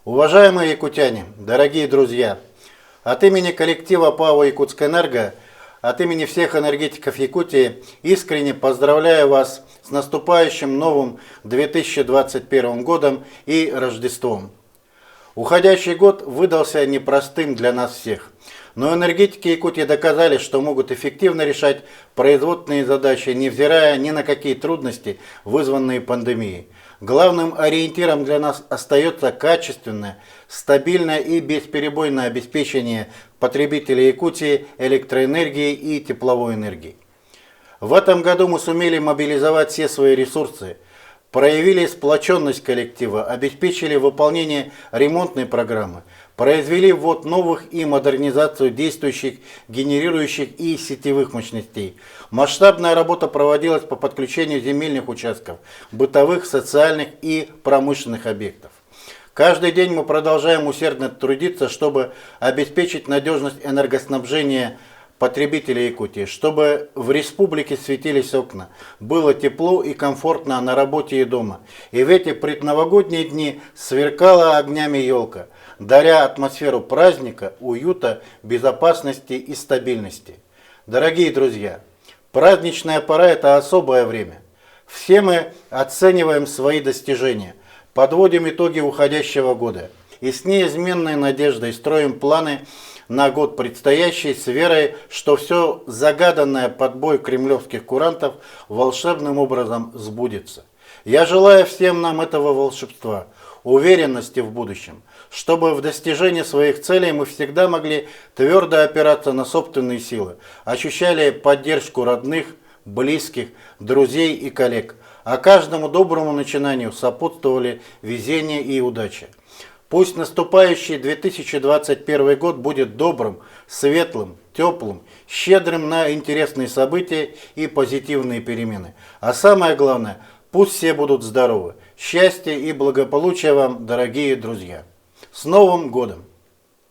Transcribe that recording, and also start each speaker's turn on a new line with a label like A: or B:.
A: Уважаемые якутяне, дорогие друзья, от имени коллектива ПАО «Якутскэнерго», от имени всех энергетиков Якутии искренне поздравляю вас с наступающим новым 2021 годом и Рождеством. Уходящий год выдался непростым для нас всех, но энергетики Якутии доказали, что могут эффективно решать производственные задачи, невзирая ни на какие трудности, вызванные пандемией. Главным ориентиром для нас остается качественное, стабильное и бесперебойное обеспечение потребителей Якутии электроэнергией и тепловой энергией. В этом году мы сумели мобилизовать все свои ресурсы, проявили сплоченность коллектива, обеспечили выполнение ремонтной программы, произвели ввод новых и модернизацию действующих, генерирующих и сетевых мощностей. Масштабная работа проводилась по подключению земельных участков, бытовых, социальных и промышленных объектов. Каждый день мы продолжаем усердно трудиться, чтобы обеспечить надежность энергоснабжения потребителей Якутии, чтобы в республике светились окна, было тепло и комфортно на работе и дома. И в эти предновогодние дни сверкала огнями елка, даря атмосферу праздника, уюта, безопасности и стабильности. Дорогие друзья, праздничная пора – это особое время. Все мы оцениваем свои достижения, подводим итоги уходящего года и с неизменной надеждой строим планы на год предстоящий с верой, что все загаданное под бой кремлевских курантов волшебным образом сбудется. Я желаю всем нам этого волшебства, уверенности в будущем, чтобы в достижении своих целей мы всегда могли твердо опираться на собственные силы, ощущали поддержку родных, близких, друзей и коллег, а каждому доброму начинанию сопутствовали везение и удача. Пусть наступающий 2021 год будет добрым, светлым, теплым, щедрым на интересные события и позитивные перемены. А самое главное, пусть все будут здоровы. Счастья и благополучия вам, дорогие друзья. С Новым годом!